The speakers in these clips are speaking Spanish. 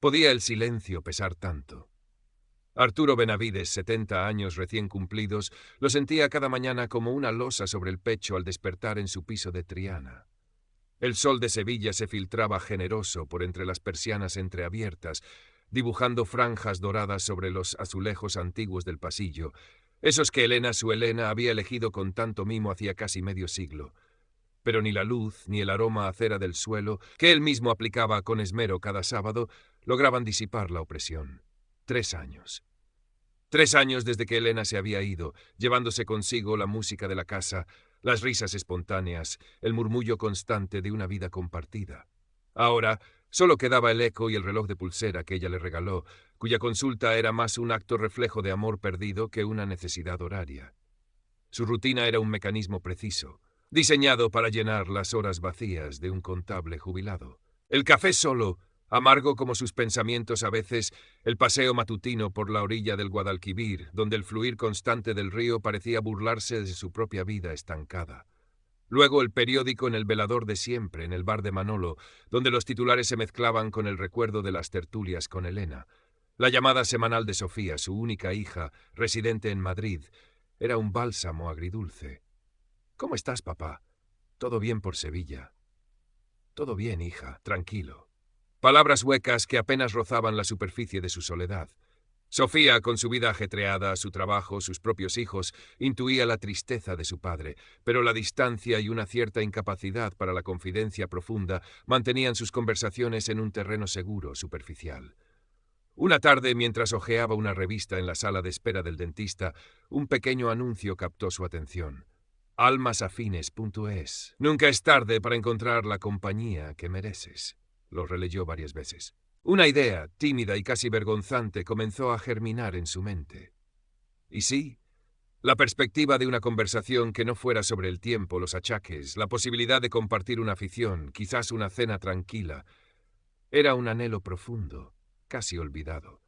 ¿Podía el silencio pesar tanto? Arturo Benavides, 70 años recién cumplidos, lo sentía cada mañana como una losa sobre el pecho al despertar en su piso de Triana. El sol de Sevilla se filtraba generoso por entre las persianas entreabiertas, dibujando franjas doradas sobre los azulejos antiguos del pasillo, esos que Elena, su Elena, había elegido con tanto mimo hacía casi medio siglo. Pero ni la luz ni el aroma a cera del suelo, que él mismo aplicaba con esmero cada sábado, lograban disipar la opresión. 3 años. 3 años desde que Elena se había ido, llevándose consigo la música de la casa, las risas espontáneas, el murmullo constante de una vida compartida. Ahora solo quedaba el eco y el reloj de pulsera que ella le regaló, cuya consulta era más un acto reflejo de amor perdido que una necesidad horaria. Su rutina era un mecanismo preciso, diseñado para llenar las horas vacías de un contable jubilado. El café solo, amargo como sus pensamientos a veces, el paseo matutino por la orilla del Guadalquivir, donde el fluir constante del río parecía burlarse de su propia vida estancada. Luego el periódico en el velador de siempre, en el bar de Manolo, donde los titulares se mezclaban con el recuerdo de las tertulias con Elena. La llamada semanal de Sofía, su única hija, residente en Madrid, era un bálsamo agridulce. «¿Cómo estás, papá? Todo bien por Sevilla». «Todo bien, hija, tranquilo». Palabras huecas que apenas rozaban la superficie de su soledad. Sofía, con su vida ajetreada, su trabajo, sus propios hijos, intuía la tristeza de su padre, pero la distancia y una cierta incapacidad para la confidencia profunda mantenían sus conversaciones en un terreno seguro, superficial. Una tarde, mientras hojeaba una revista en la sala de espera del dentista, un pequeño anuncio captó su atención. Almasafines.es. Nunca es tarde para encontrar la compañía que mereces. Lo releyó varias veces. Una idea, tímida y casi vergonzante, comenzó a germinar en su mente. Y sí, la perspectiva de una conversación que no fuera sobre el tiempo, los achaques, la posibilidad de compartir una afición, quizás una cena tranquila, era un anhelo profundo, casi olvidado,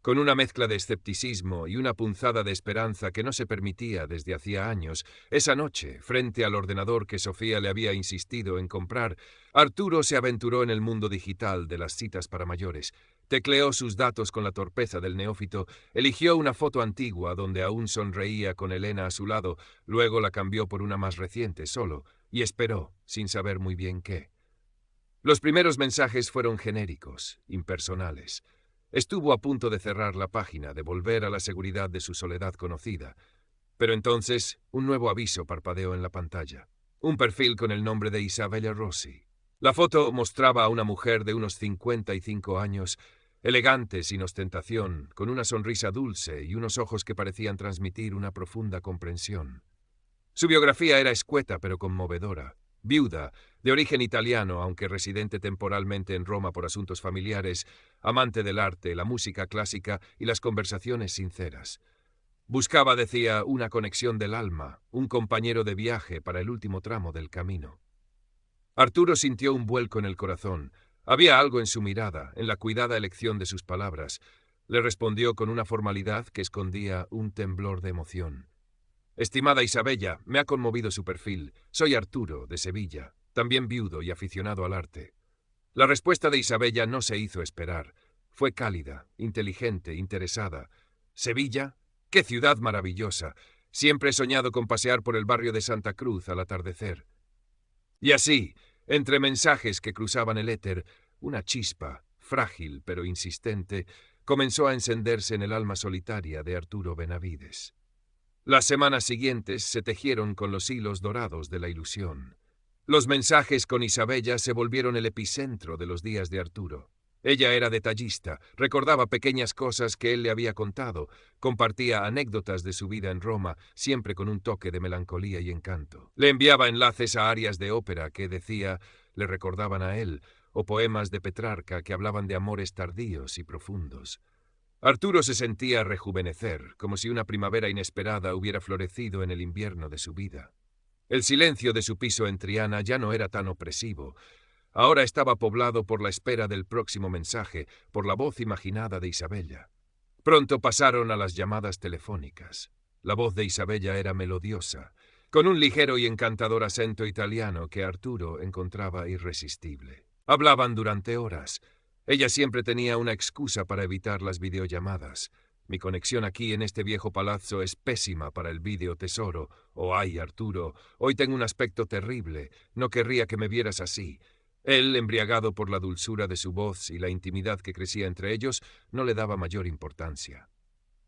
con una mezcla de escepticismo y una punzada de esperanza que no se permitía desde hacía años. Esa noche, frente al ordenador que Sofía le había insistido en comprar, Arturo se aventuró en el mundo digital de las citas para mayores. Tecleó sus datos con la torpeza del neófito, eligió una foto antigua donde aún sonreía con Elena a su lado, luego la cambió por una más reciente solo, y esperó, sin saber muy bien qué. Los primeros mensajes fueron genéricos, impersonales. Estuvo a punto de cerrar la página, de volver a la seguridad de su soledad conocida. Pero entonces, un nuevo aviso parpadeó en la pantalla. Un perfil con el nombre de Isabella Rossi. La foto mostraba a una mujer de unos 55 años, elegante, sin ostentación, con una sonrisa dulce y unos ojos que parecían transmitir una profunda comprensión. Su biografía era escueta pero conmovedora. Viuda, de origen italiano, aunque residente temporalmente en Roma por asuntos familiares, amante del arte, la música clásica y las conversaciones sinceras. Buscaba, decía, una conexión del alma, un compañero de viaje para el último tramo del camino. Arturo sintió un vuelco en el corazón. Había algo en su mirada, en la cuidada elección de sus palabras. Le respondió con una formalidad que escondía un temblor de emoción. Estimada Isabella, me ha conmovido su perfil. Soy Arturo, de Sevilla, también viudo y aficionado al arte. La respuesta de Isabella no se hizo esperar. Fue cálida, inteligente, interesada. ¿Sevilla? ¡Qué ciudad maravillosa! Siempre he soñado con pasear por el barrio de Santa Cruz al atardecer. Y así, entre mensajes que cruzaban el éter, una chispa, frágil pero insistente, comenzó a encenderse en el alma solitaria de Arturo Benavides. Las semanas siguientes se tejieron con los hilos dorados de la ilusión. Los mensajes con Isabella se volvieron el epicentro de los días de Arturo. Ella era detallista, recordaba pequeñas cosas que él le había contado, compartía anécdotas de su vida en Roma, siempre con un toque de melancolía y encanto. Le enviaba enlaces a arias de ópera que, decía, le recordaban a él, o poemas de Petrarca que hablaban de amores tardíos y profundos. Arturo se sentía rejuvenecer, como si una primavera inesperada hubiera florecido en el invierno de su vida. El silencio de su piso en Triana ya no era tan opresivo. Ahora estaba poblado por la espera del próximo mensaje, por la voz imaginada de Isabella. Pronto pasaron a las llamadas telefónicas. La voz de Isabella era melodiosa, con un ligero y encantador acento italiano que Arturo encontraba irresistible. Hablaban durante horas. Ella siempre tenía una excusa para evitar las videollamadas. Mi conexión aquí en este viejo palazzo es pésima para el vídeo, tesoro. Ay, Arturo, hoy tengo un aspecto terrible. No querría que me vieras así. Él, embriagado por la dulzura de su voz y la intimidad que crecía entre ellos, no le daba mayor importancia.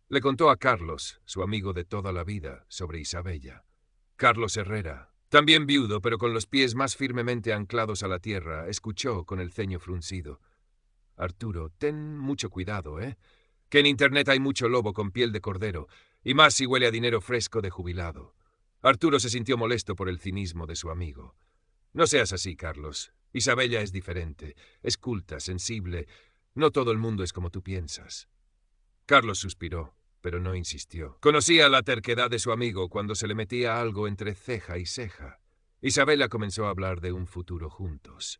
Le contó a Carlos, su amigo de toda la vida, sobre Isabella. Carlos Herrera, también viudo, pero con los pies más firmemente anclados a la tierra, escuchó con el ceño fruncido. Arturo, ten mucho cuidado, ¿eh? Que en Internet hay mucho lobo con piel de cordero, y más si huele a dinero fresco de jubilado. Arturo se sintió molesto por el cinismo de su amigo. No seas así, Carlos. Isabella es diferente, es culta, sensible. No todo el mundo es como tú piensas. Carlos suspiró, pero no insistió. Conocía la terquedad de su amigo cuando se le metía algo entre ceja y ceja. Isabella comenzó a hablar de un futuro juntos.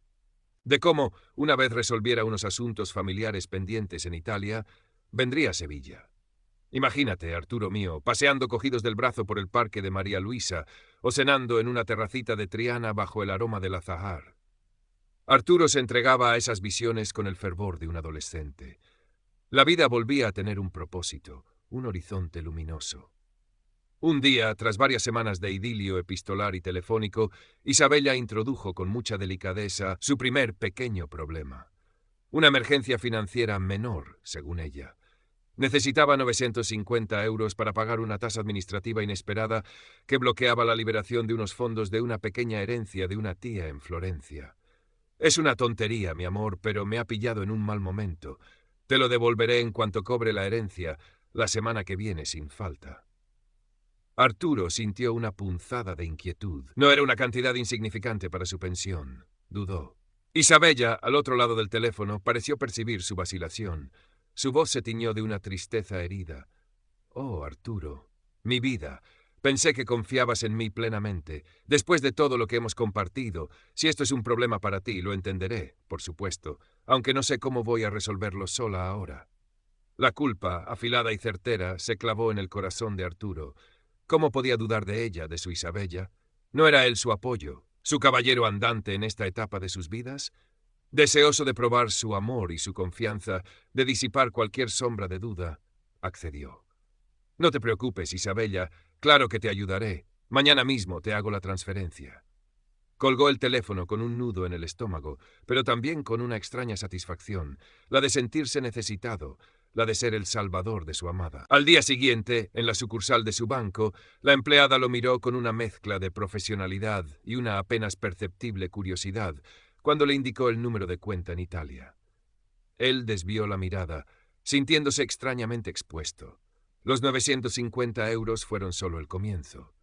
De cómo, una vez resolviera unos asuntos familiares pendientes en Italia, vendría a Sevilla. Imagínate, Arturo mío, paseando cogidos del brazo por el parque de María Luisa o cenando en una terracita de Triana bajo el aroma del azahar. Arturo se entregaba a esas visiones con el fervor de un adolescente. La vida volvía a tener un propósito, un horizonte luminoso. Un día, tras varias semanas de idilio epistolar y telefónico, Isabella introdujo con mucha delicadeza su primer pequeño problema. Una emergencia financiera menor, según ella. Necesitaba 950 euros para pagar una tasa administrativa inesperada que bloqueaba la liberación de unos fondos de una pequeña herencia de una tía en Florencia. Es una tontería, mi amor, pero me ha pillado en un mal momento. Te lo devolveré en cuanto cobre la herencia, la semana que viene sin falta. Arturo sintió una punzada de inquietud. No era una cantidad insignificante para su pensión. Dudó. Isabella, al otro lado del teléfono, pareció percibir su vacilación. Su voz se tiñó de una tristeza herida. Oh, Arturo, mi vida, pensé que confiabas en mí plenamente. Después de todo lo que hemos compartido, si esto es un problema para ti, lo entenderé, por supuesto, aunque no sé cómo voy a resolverlo sola ahora. La culpa, afilada y certera, se clavó en el corazón de Arturo. ¿Cómo podía dudar de ella, de su Isabella? ¿No era él su apoyo, su caballero andante en esta etapa de sus vidas? Deseoso de probar su amor y su confianza, de disipar cualquier sombra de duda, accedió. No te preocupes, Isabella, claro que te ayudaré. Mañana mismo te hago la transferencia. Colgó el teléfono con un nudo en el estómago, pero también con una extraña satisfacción, la de sentirse necesitado, la de ser el salvador de su amada. Al día siguiente, en la sucursal de su banco, la empleada lo miró con una mezcla de profesionalidad y una apenas perceptible curiosidad, cuando le indicó el número de cuenta en Italia. Él desvió la mirada, sintiéndose extrañamente expuesto. Los 950 euros fueron solo el comienzo.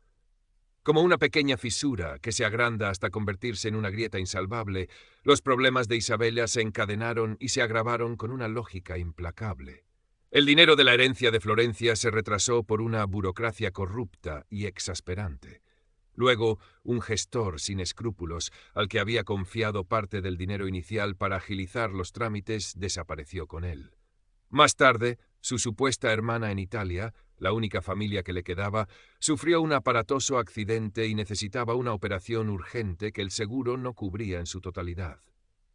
Como una pequeña fisura que se agranda hasta convertirse en una grieta insalvable, los problemas de Isabella se encadenaron y se agravaron con una lógica implacable. El dinero de la herencia de Florencia se retrasó por una burocracia corrupta y exasperante. Luego, un gestor sin escrúpulos, al que había confiado parte del dinero inicial para agilizar los trámites, desapareció con él. Más tarde, su supuesta hermana en Italia, la única familia que le quedaba, sufrió un aparatoso accidente y necesitaba una operación urgente que el seguro no cubría en su totalidad.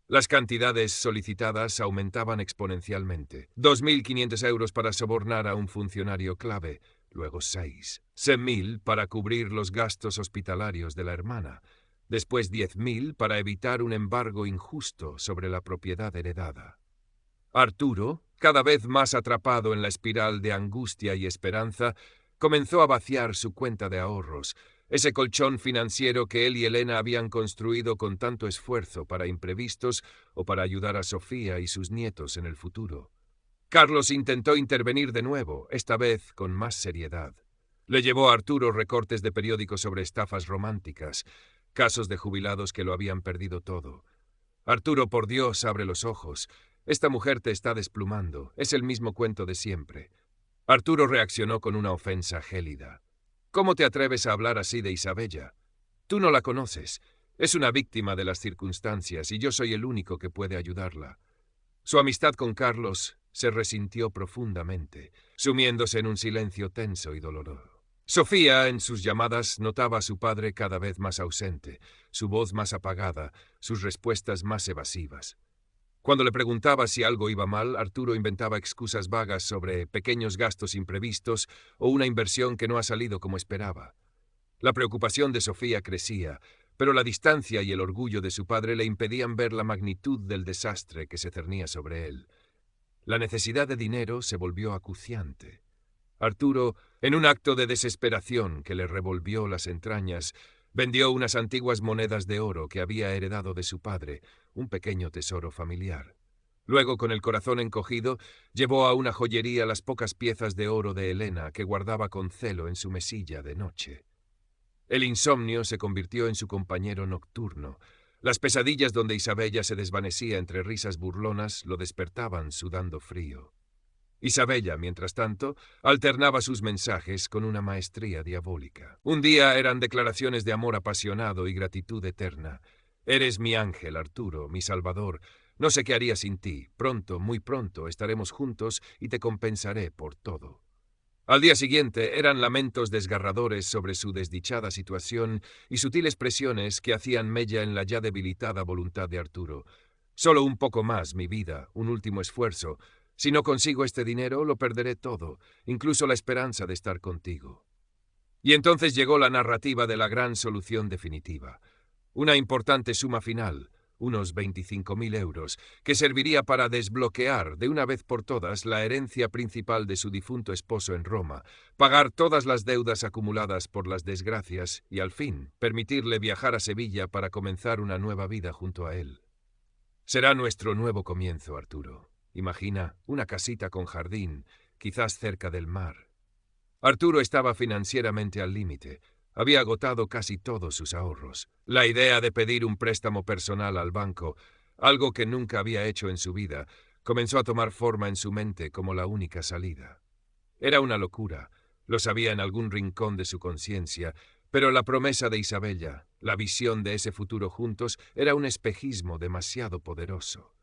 Las cantidades solicitadas aumentaban exponencialmente. 2.500 euros para sobornar a un funcionario clave, luego 6.000 para cubrir los gastos hospitalarios de la hermana, después 10.000 para evitar un embargo injusto sobre la propiedad heredada. Arturo, cada vez más atrapado en la espiral de angustia y esperanza, comenzó a vaciar su cuenta de ahorros, ese colchón financiero que él y Elena habían construido con tanto esfuerzo para imprevistos o para ayudar a Sofía y sus nietos en el futuro. Carlos intentó intervenir de nuevo, esta vez con más seriedad. Le llevó a Arturo recortes de periódicos sobre estafas románticas, casos de jubilados que lo habían perdido todo. Arturo, por Dios, abre los ojos. Esta mujer te está desplumando. Es el mismo cuento de siempre. Arturo reaccionó con una ofensa gélida. ¿Cómo te atreves a hablar así de Isabella? Tú no la conoces. Es una víctima de las circunstancias y yo soy el único que puede ayudarla. Su amistad con Carlos se resintió profundamente, sumiéndose en un silencio tenso y doloroso. Sofía, en sus llamadas, notaba a su padre cada vez más ausente, su voz más apagada, sus respuestas más evasivas. Cuando le preguntaba si algo iba mal, Arturo inventaba excusas vagas sobre pequeños gastos imprevistos o una inversión que no ha salido como esperaba. La preocupación de Sofía crecía, pero la distancia y el orgullo de su padre le impedían ver la magnitud del desastre que se cernía sobre él. La necesidad de dinero se volvió acuciante. Arturo, en un acto de desesperación que le revolvió las entrañas, vendió unas antiguas monedas de oro que había heredado de su padre, un pequeño tesoro familiar. Luego, con el corazón encogido, llevó a una joyería las pocas piezas de oro de Elena que guardaba con celo en su mesilla de noche. El insomnio se convirtió en su compañero nocturno. Las pesadillas donde Isabella se desvanecía entre risas burlonas lo despertaban sudando frío. Isabella, mientras tanto, alternaba sus mensajes con una maestría diabólica. Un día eran declaraciones de amor apasionado y gratitud eterna. Eres mi ángel, Arturo, mi salvador. No sé qué haría sin ti. Pronto, muy pronto, estaremos juntos y te compensaré por todo. Al día siguiente eran lamentos desgarradores sobre su desdichada situación y sutiles presiones que hacían mella en la ya debilitada voluntad de Arturo. Solo un poco más, mi vida, un último esfuerzo. Si no consigo este dinero, lo perderé todo, incluso la esperanza de estar contigo. Y entonces llegó la narrativa de la gran solución definitiva. Una importante suma final, unos 25.000 euros, que serviría para desbloquear de una vez por todas la herencia principal de su difunto esposo en Roma, pagar todas las deudas acumuladas por las desgracias y, al fin, permitirle viajar a Sevilla para comenzar una nueva vida junto a él. Será nuestro nuevo comienzo, Arturo. Imagina, una casita con jardín, quizás cerca del mar. Arturo estaba financieramente al límite. Había agotado casi todos sus ahorros. La idea de pedir un préstamo personal al banco, algo que nunca había hecho en su vida, comenzó a tomar forma en su mente como la única salida. Era una locura, lo sabía en algún rincón de su conciencia, pero la promesa de Isabella, la visión de ese futuro juntos, era un espejismo demasiado poderoso.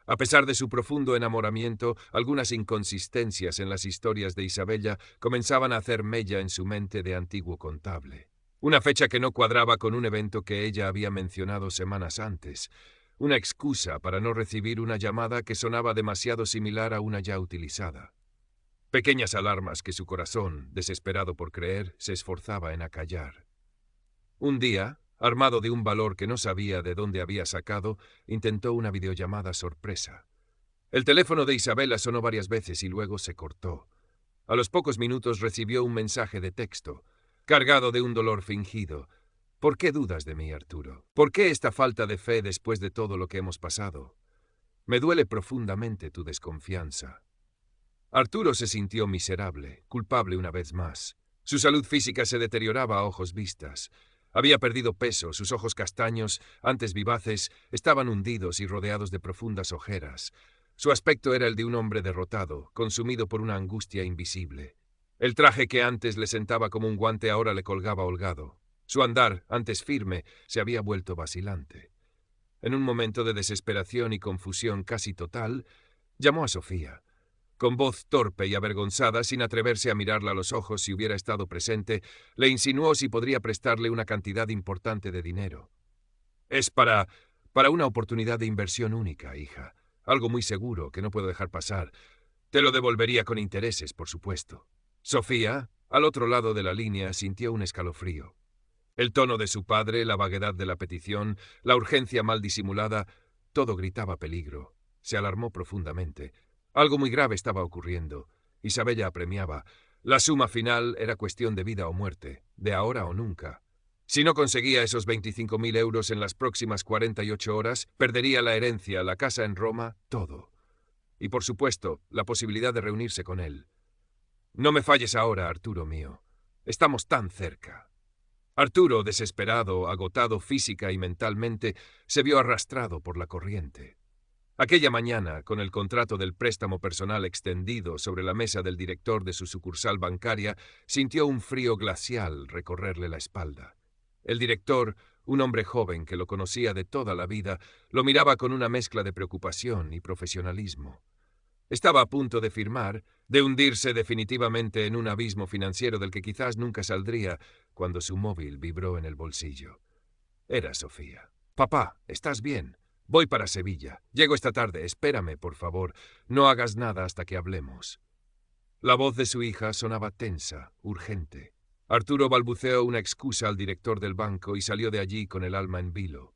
A pesar de su profundo enamoramiento, algunas inconsistencias en las historias de Isabella comenzaban a hacer mella en su mente de antiguo contable. Una fecha que no cuadraba con un evento que ella había mencionado semanas antes. Una excusa para no recibir una llamada que sonaba demasiado similar a una ya utilizada. Pequeñas alarmas que su corazón, desesperado por creer, se esforzaba en acallar. Un día, armado de un valor que no sabía de dónde había sacado, intentó una videollamada sorpresa. El teléfono de Isabella sonó varias veces y luego se cortó. A los pocos minutos recibió un mensaje de texto, cargado de un dolor fingido. ¿Por qué dudas de mí, Arturo? ¿Por qué esta falta de fe después de todo lo que hemos pasado? Me duele profundamente tu desconfianza. Arturo se sintió miserable, culpable una vez más. Su salud física se deterioraba a ojos vistas. Había perdido peso, sus ojos castaños, antes vivaces, estaban hundidos y rodeados de profundas ojeras. Su aspecto era el de un hombre derrotado, consumido por una angustia invisible. El traje que antes le sentaba como un guante ahora le colgaba holgado. Su andar, antes firme, se había vuelto vacilante. En un momento de desesperación y confusión casi total, llamó a Sofía. Con voz torpe y avergonzada, sin atreverse a mirarla a los ojos si hubiera estado presente, le insinuó si podría prestarle una cantidad importante de dinero. Es para una oportunidad de inversión única, hija. Algo muy seguro que no puedo dejar pasar. Te lo devolvería con intereses, por supuesto. Sofía, al otro lado de la línea, sintió un escalofrío. El tono de su padre, la vaguedad de la petición, la urgencia mal disimulada, todo gritaba peligro. Se alarmó profundamente. Algo muy grave estaba ocurriendo. Isabella apremiaba. La suma final era cuestión de vida o muerte, de ahora o nunca. Si no conseguía esos 25.000 euros en las próximas 48 horas, perdería la herencia, la casa en Roma, todo. Y por supuesto, la posibilidad de reunirse con él. No me falles ahora, Arturo mío. Estamos tan cerca. Arturo, desesperado, agotado física y mentalmente, se vio arrastrado por la corriente. Aquella mañana, con el contrato del préstamo personal extendido sobre la mesa del director de su sucursal bancaria, sintió un frío glacial recorrerle la espalda. El director, un hombre joven que lo conocía de toda la vida, lo miraba con una mezcla de preocupación y profesionalismo. Estaba a punto de firmar, de hundirse definitivamente en un abismo financiero del que quizás nunca saldría, cuando su móvil vibró en el bolsillo. Era Sofía. «Papá, ¿estás bien? Voy para Sevilla. Llego esta tarde. Espérame, por favor. No hagas nada hasta que hablemos. La voz de su hija sonaba tensa, urgente. Arturo balbuceó una excusa al director del banco y salió de allí con el alma en vilo.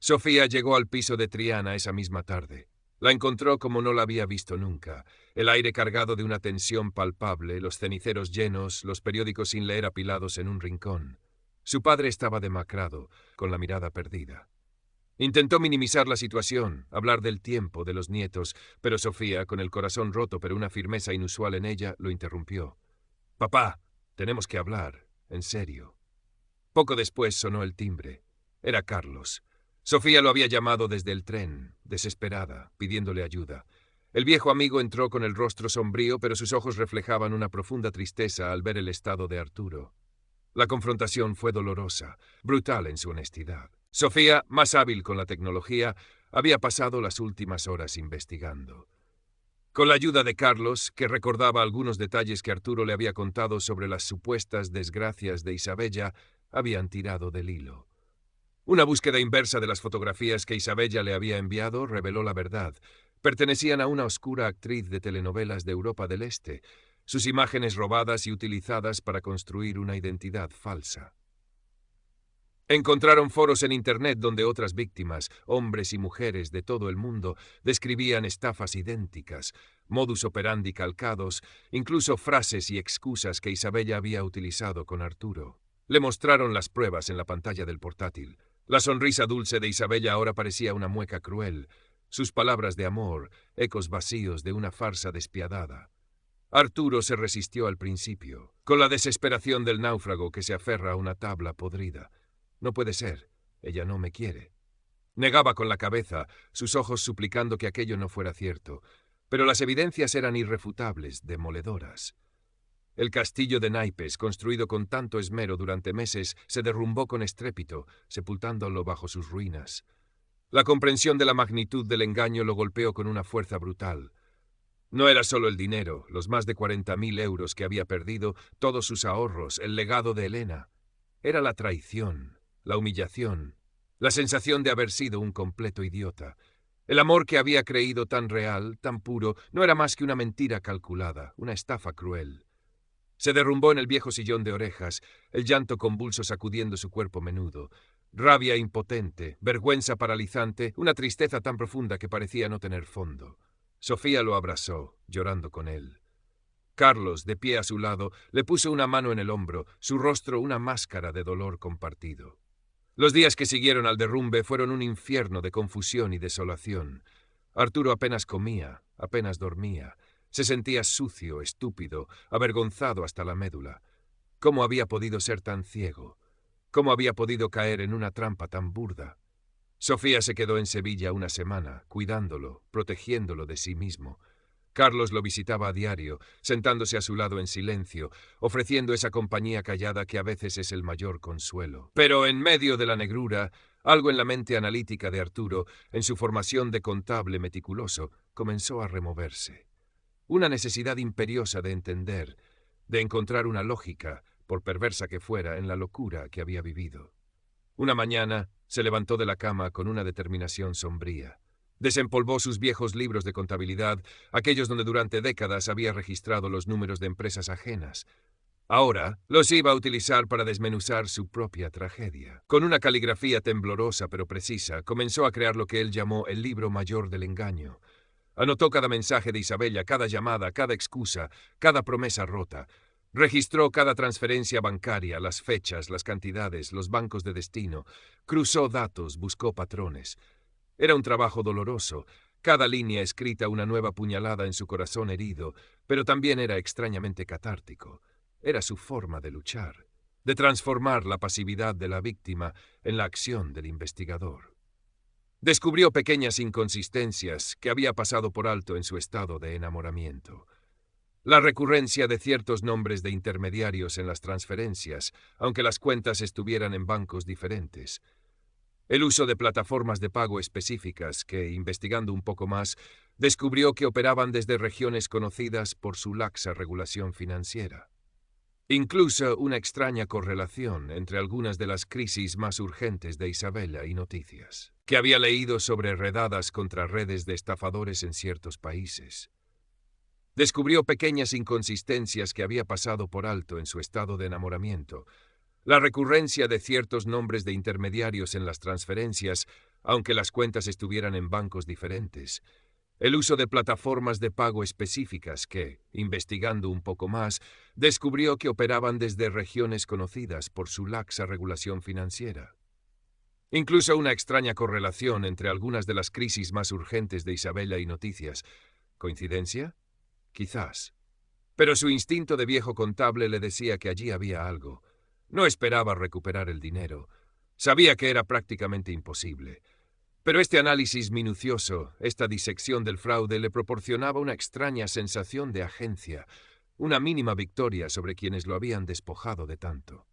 Sofía llegó al piso de Triana esa misma tarde. La encontró como no la había visto nunca, el aire cargado de una tensión palpable, los ceniceros llenos, los periódicos sin leer apilados en un rincón. Su padre estaba demacrado, con la mirada perdida. Intentó minimizar la situación, hablar del tiempo, de los nietos, pero Sofía, con el corazón roto pero una firmeza inusual en ella, lo interrumpió. «Papá, tenemos que hablar, en serio». Poco después sonó el timbre. Era Carlos. Sofía lo había llamado desde el tren, desesperada, pidiéndole ayuda. El viejo amigo entró con el rostro sombrío, pero sus ojos reflejaban una profunda tristeza al ver el estado de Arturo. La confrontación fue dolorosa, brutal en su honestidad. Sofía, más hábil con la tecnología, había pasado las últimas horas investigando. Con la ayuda de Carlos, que recordaba algunos detalles que Arturo le había contado sobre las supuestas desgracias de Isabella, habían tirado del hilo. Una búsqueda inversa de las fotografías que Isabella le había enviado reveló la verdad. Pertenecían a una oscura actriz de telenovelas de Europa del Este, sus imágenes robadas y utilizadas para construir una identidad falsa. Encontraron foros en Internet donde otras víctimas, hombres y mujeres de todo el mundo, describían estafas idénticas, modus operandi calcados, incluso frases y excusas que Isabella había utilizado con Arturo. Le mostraron las pruebas en la pantalla del portátil. La sonrisa dulce de Isabella ahora parecía una mueca cruel, sus palabras de amor, ecos vacíos de una farsa despiadada. Arturo se resistió al principio, con la desesperación del náufrago que se aferra a una tabla podrida. No puede ser, ella no me quiere. Negaba con la cabeza, sus ojos suplicando que aquello no fuera cierto, pero las evidencias eran irrefutables, demoledoras. El castillo de naipes, construido con tanto esmero durante meses, se derrumbó con estrépito, sepultándolo bajo sus ruinas. La comprensión de la magnitud del engaño lo golpeó con una fuerza brutal. No era solo el dinero, los más de 40.000 euros que había perdido, todos sus ahorros, el legado de Elena. Era la traición, la humillación, la sensación de haber sido un completo idiota. El amor que había creído tan real, tan puro, no era más que una mentira calculada, una estafa cruel. Se derrumbó en el viejo sillón de orejas, el llanto convulso sacudiendo su cuerpo menudo. Rabia impotente, vergüenza paralizante, una tristeza tan profunda que parecía no tener fondo. Sofía lo abrazó, llorando con él. Carlos, de pie a su lado, le puso una mano en el hombro, su rostro una máscara de dolor compartido. Los días que siguieron al derrumbe fueron un infierno de confusión y desolación. Arturo apenas comía, apenas dormía. Se sentía sucio, estúpido, avergonzado hasta la médula. ¿Cómo había podido ser tan ciego? ¿Cómo había podido caer en una trampa tan burda? Sofía se quedó en Sevilla una semana, cuidándolo, protegiéndolo de sí mismo. Carlos lo visitaba a diario, sentándose a su lado en silencio, ofreciendo esa compañía callada que a veces es el mayor consuelo. Pero en medio de la negrura, algo en la mente analítica de Arturo, en su formación de contable meticuloso, comenzó a removerse. Una necesidad imperiosa de entender, de encontrar una lógica, por perversa que fuera, en la locura que había vivido. Una mañana se levantó de la cama con una determinación sombría. Desempolvó sus viejos libros de contabilidad, aquellos donde durante décadas había registrado los números de empresas ajenas. Ahora los iba a utilizar para desmenuzar su propia tragedia. Con una caligrafía temblorosa pero precisa, comenzó a crear lo que él llamó el libro mayor del engaño. Anotó cada mensaje de Isabella, cada llamada, cada excusa, cada promesa rota. Registró cada transferencia bancaria, las fechas, las cantidades, los bancos de destino. Cruzó datos, buscó patrones. Era un trabajo doloroso. Cada línea escrita una nueva puñalada en su corazón herido, pero también era extrañamente catártico. Era su forma de luchar, de transformar la pasividad de la víctima en la acción del investigador. Descubrió pequeñas inconsistencias que había pasado por alto en su estado de enamoramiento. La recurrencia de ciertos nombres de intermediarios en las transferencias, aunque las cuentas estuvieran en bancos diferentes. El uso de plataformas de pago específicas que, investigando un poco más, descubrió que operaban desde regiones conocidas por su laxa regulación financiera. Incluso una extraña correlación entre algunas de las crisis más urgentes de Isabella y Noticias. que había leído sobre redadas contra redes de estafadores en ciertos países. Descubrió pequeñas inconsistencias que había pasado por alto en su estado de enamoramiento. La recurrencia de ciertos nombres de intermediarios en las transferencias, aunque las cuentas estuvieran en bancos diferentes. El uso de plataformas de pago específicas que, investigando un poco más, descubrió que operaban desde regiones conocidas por su laxa regulación financiera. Incluso una extraña correlación entre algunas de las crisis más urgentes de Isabella y Noticias. ¿Coincidencia? Quizás. Pero su instinto de viejo contable le decía que allí había algo. No esperaba recuperar el dinero. Sabía que era prácticamente imposible. Pero este análisis minucioso, esta disección del fraude, le proporcionaba una extraña sensación de agencia, una mínima victoria sobre quienes lo habían despojado de tanto.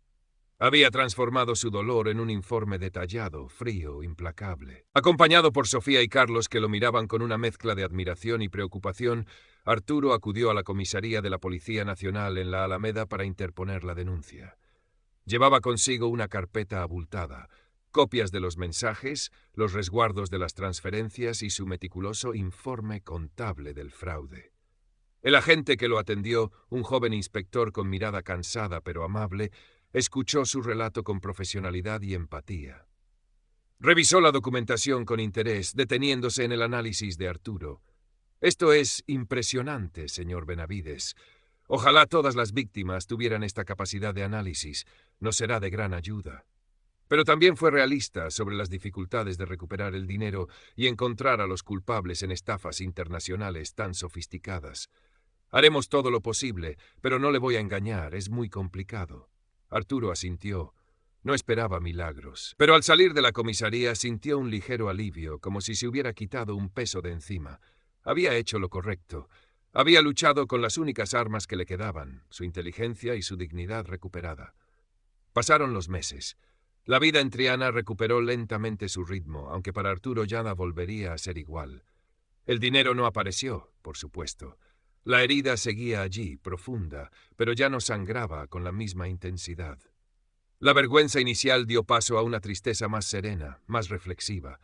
Había transformado su dolor en un informe detallado, frío, implacable. Acompañado por Sofía y Carlos, que lo miraban con una mezcla de admiración y preocupación, Arturo acudió a la comisaría de la Policía Nacional en la Alameda para interponer la denuncia. Llevaba consigo una carpeta abultada, copias de los mensajes, los resguardos de las transferencias y su meticuloso informe contable del fraude. El agente que lo atendió, un joven inspector con mirada cansada pero amable, escuchó su relato con profesionalidad y empatía. Revisó la documentación con interés, deteniéndose en el análisis de Arturo. Esto es impresionante, señor Benavides. Ojalá todas las víctimas tuvieran esta capacidad de análisis. Nos será de gran ayuda. Pero también fue realista sobre las dificultades de recuperar el dinero y encontrar a los culpables en estafas internacionales tan sofisticadas. Haremos todo lo posible, pero no le voy a engañar, es muy complicado. Arturo asintió. No esperaba milagros. Pero al salir de la comisaría sintió un ligero alivio, como si se hubiera quitado un peso de encima. Había hecho lo correcto. Había luchado con las únicas armas que le quedaban, su inteligencia y su dignidad recuperada. Pasaron los meses. La vida en Triana recuperó lentamente su ritmo, aunque para Arturo ya no volvería a ser igual. El dinero no apareció, por supuesto. La herida seguía allí, profunda, pero ya no sangraba con la misma intensidad. La vergüenza inicial dio paso a una tristeza más serena, más reflexiva.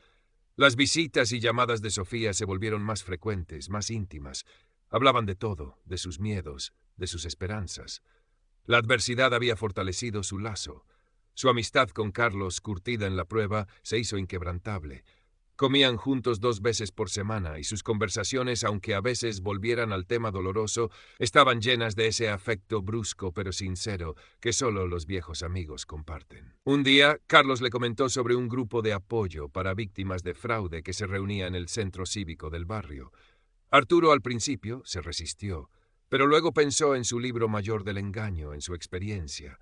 Las visitas y llamadas de Sofía se volvieron más frecuentes, más íntimas. Hablaban de todo, de sus miedos, de sus esperanzas. La adversidad había fortalecido su lazo. Su amistad con Carlos, curtida en la prueba, se hizo inquebrantable. Comían juntos 2 veces por semana y sus conversaciones, aunque a veces volvieran al tema doloroso, estaban llenas de ese afecto brusco pero sincero que solo los viejos amigos comparten. Un día, Carlos le comentó sobre un grupo de apoyo para víctimas de fraude que se reunía en el centro cívico del barrio. Arturo al principio se resistió, pero luego pensó en su libro mayor del engaño, en su experiencia.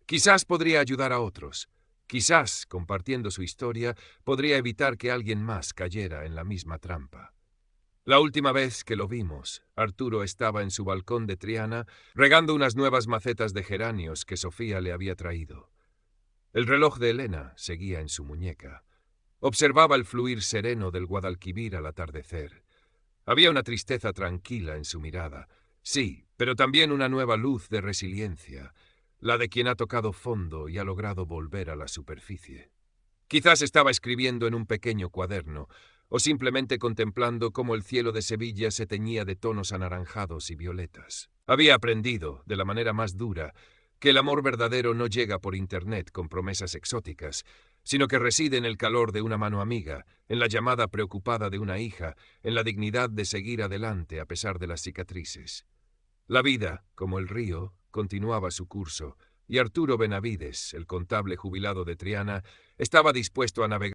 Quizás podría ayudar a otros. Quizás, compartiendo su historia, podría evitar que alguien más cayera en la misma trampa. La última vez que lo vimos, Arturo estaba en su balcón de Triana regando unas nuevas macetas de geranios que Sofía le había traído. El reloj de Elena seguía en su muñeca. Observaba el fluir sereno del Guadalquivir al atardecer. Había una tristeza tranquila en su mirada, sí, pero también una nueva luz de resiliencia, la de quien ha tocado fondo y ha logrado volver a la superficie. Quizás estaba escribiendo en un pequeño cuaderno, o simplemente contemplando cómo el cielo de Sevilla se teñía de tonos anaranjados y violetas. Había aprendido, de la manera más dura, que el amor verdadero no llega por internet con promesas exóticas, sino que reside en el calor de una mano amiga, en la llamada preocupada de una hija, en la dignidad de seguir adelante a pesar de las cicatrices. La vida, como el río, continuaba su curso, y Arturo Benavides, el contable jubilado de Triana, estaba dispuesto a navegar